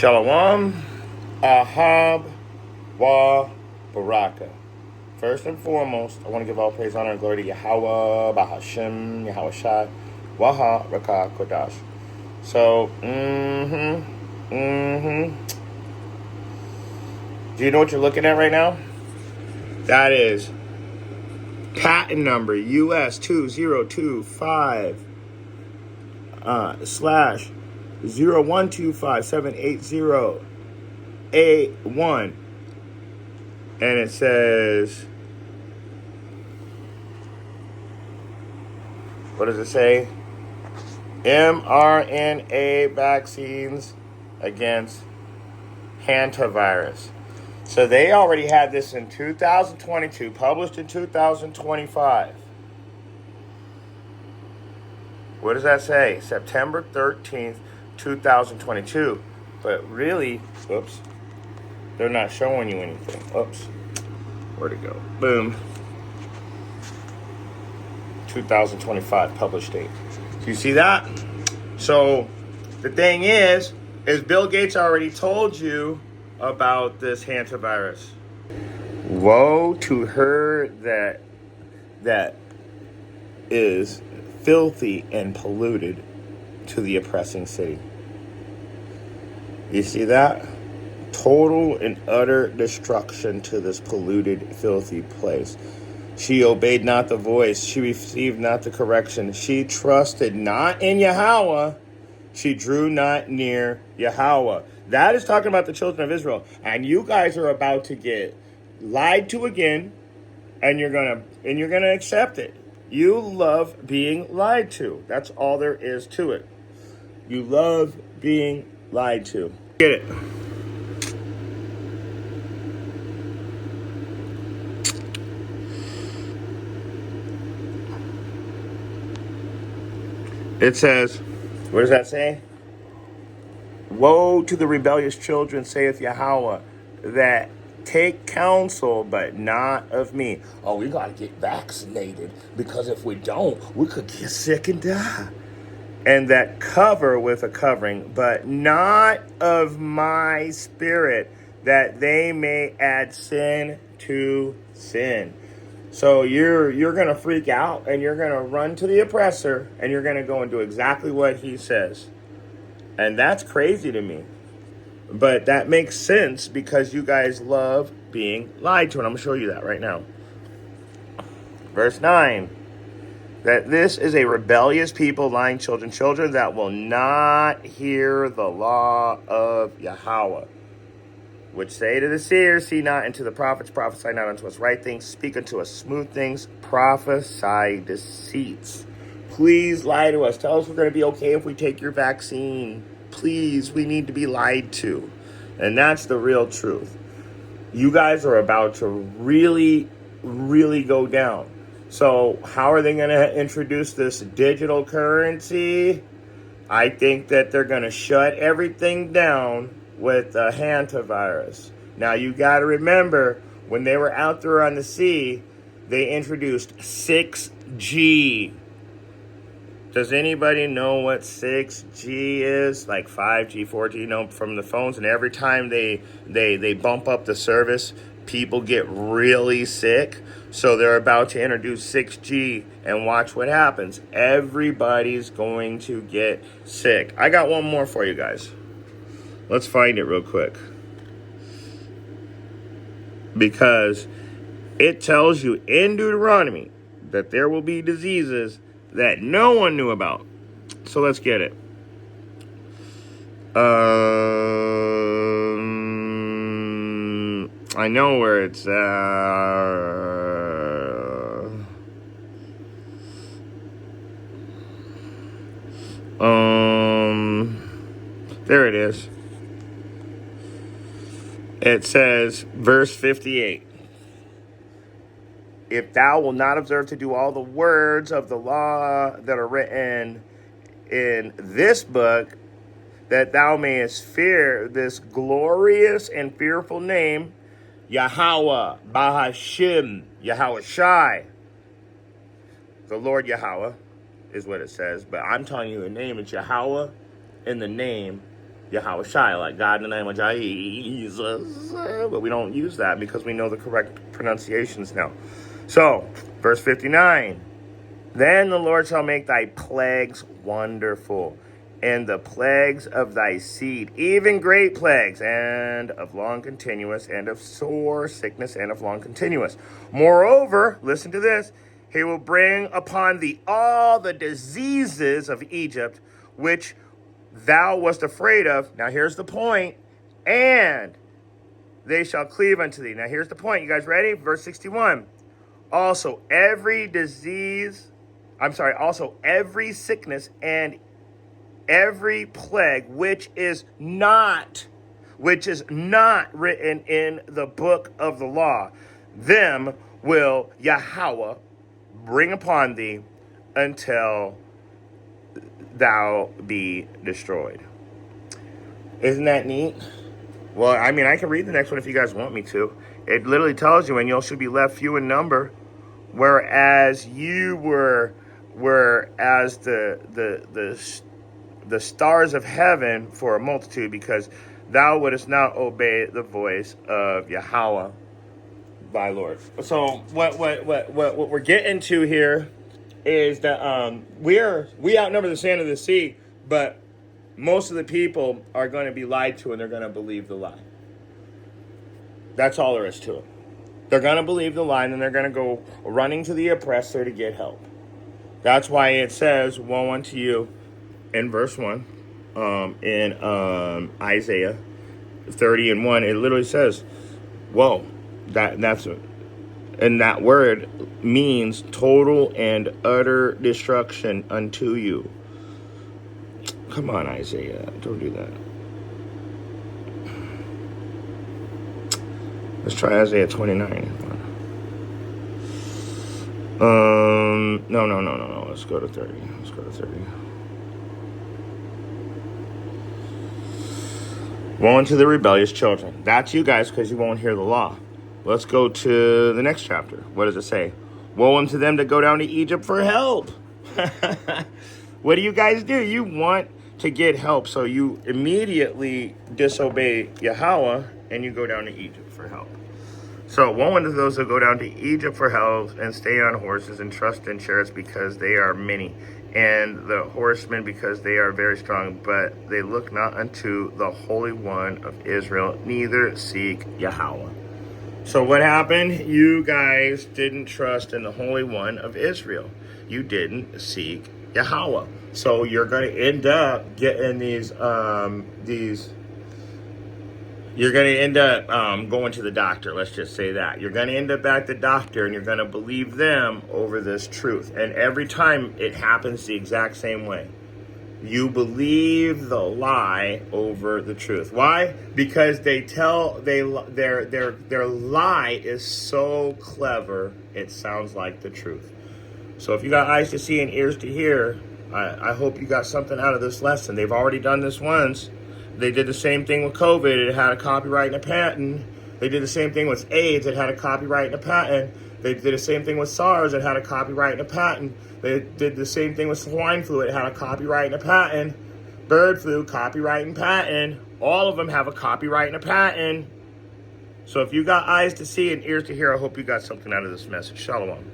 Shalom, Ahab, Wa, Baraka. First and foremost, I want to give all praise, honor, and glory to Yahweh, Bahashem, Yahweh Shai, Waha, Rakah, Kodash. So, do you know what you're looking at right now? That is patent number US 2025 slash 0125780A1. And it says, what does it say? mRNA vaccines against hantavirus. So they already had this in 2022, published in 2025. What does that say? September 13th, 2022. But really, oops, they're not showing you anything. Oops, where'd it go? Boom. 2025 published date. Do you see that? So the thing is Bill Gates already told you about this hantavirus. Woe to her that is filthy and polluted to the oppressing city. You see that? Total and utter destruction to this polluted, filthy place. She obeyed not the voice. She received not the correction. She trusted not in Yahweh. She drew not near Yahweh. That is talking about the children of Israel. And you guys are about to get lied to again, and you're gonna accept it. You love being lied to. That's all there is to it. You love being lied to. Get it? It says, what does that say? Woe to the rebellious children, saith Yahweh, that take counsel, but not of me. Oh, we got to get vaccinated, because if we don't, we could get sick and die. And that cover with a covering, but not of my spirit, that they may add sin to sin. So you're going to freak out, and you're going to run to the oppressor, and you're going to go and do exactly what he says. And that's crazy to me. But that makes sense because you guys love being lied to. And I'm going to show you that right now. Verse 9. That this is a rebellious people, lying children that will not hear the law of Yahweh. Which say to the seers, see not, and to the prophets, prophesy not unto us right things, speak unto us smooth things, prophesy deceits. Please lie to us. Tell us we're going to be okay if we take your vaccine. Please, we need to be lied to. And that's the real truth. You guys are about to really, really go down. So how are they going to introduce this digital currency? I think that they're going to shut everything down with the hantavirus. Now, you got to remember, when they were out there on the sea, they introduced 6G. Does anybody know what 6G is? Like 5G, 4G, from the phones. And every time they bump up the service, people get really sick. So they're about to introduce 6G, and watch what happens. Everybody's going to get sick. I got one more for you guys. Let's find it real quick. Because it tells you in Deuteronomy that there will be diseases that no one knew about. So let's get it. I know where it's there it is. It says, verse 58. If thou wilt not observe to do all the words of the law that are written in this book, that thou mayest fear this glorious and fearful name, Yahweh, Bahashem, Yahweh Shai. The Lord Yahweh is what it says, but I'm telling you the name is Yahweh in the name Yahweh Shai, like God in the name of Jesus. But we don't use that because we know the correct pronunciations now. So, verse 59. Then the Lord shall make thy plagues wonderful, and the plagues of thy seed, even great plagues, and of long continuous, and of sore sickness, and of long continuous. Moreover, listen to this, he will bring upon thee all the diseases of Egypt, which thou wast afraid of. Now here's the point. And they shall cleave unto thee. Now here's the point. You guys ready? Verse 61. Also every sickness and every plague which is not written in the book of the law, them will Yahweh bring upon thee until thou be destroyed. Isn't that neat? Well, I mean, I can read the next one if you guys want me to. It literally tells you, and you should be left few in number, whereas you were as the stars of heaven for a multitude, because thou wouldest not obey the voice of Yahweh thy Lord. So what we're getting to here is that we outnumber the sand of the sea, but most of the people are going to be lied to, and they're going to believe the lie. That's all there is to it. They're going to believe the lie, and then they're going to go running to the oppressor to get help. That's why it says, woe unto you, in verse 1, in Isaiah 30:1, it literally says, woe. And that word means total and utter destruction unto you. Come on, Isaiah. Don't do that. Let's try Isaiah 29. No. Let's go to 30. Woe unto the rebellious children. That's you guys, because you won't hear the law. Let's go to the next chapter. What does it say? Woe unto them that go down to Egypt for help. What do you guys do? You want to get help, so you immediately disobey Yahweh and you go down to Egypt for help. So woe unto those that go down to Egypt for help and stay on horses and trust in chariots, because they are many, and the horsemen because they are very strong, but they look not unto the Holy One of Israel, neither seek Yahweh. So what happened? You guys didn't trust in the Holy One of Israel. You didn't seek Yahweh. So you're going to end up getting you're going to end up going to the doctor. Let's just say that. You're going to end up at the doctor, and you're going to believe them over this truth. And every time it happens the exact same way. You believe the lie over the truth. Why? Because their lie is so clever, it sounds like the truth. So if you got eyes to see and ears to hear, I hope you got something out of this lesson. They've already done this once. They did the same thing with COVID. It had a copyright and a patent. They did the same thing with AIDS. It had a copyright and a patent. They did the same thing with SARS. It had a copyright and a patent. They did the same thing with swine flu. It had a copyright and a patent. Bird flu, copyright and patent. All of them have a copyright and a patent. So if you got eyes to see and ears to hear, I hope you got something out of this message. Shalom.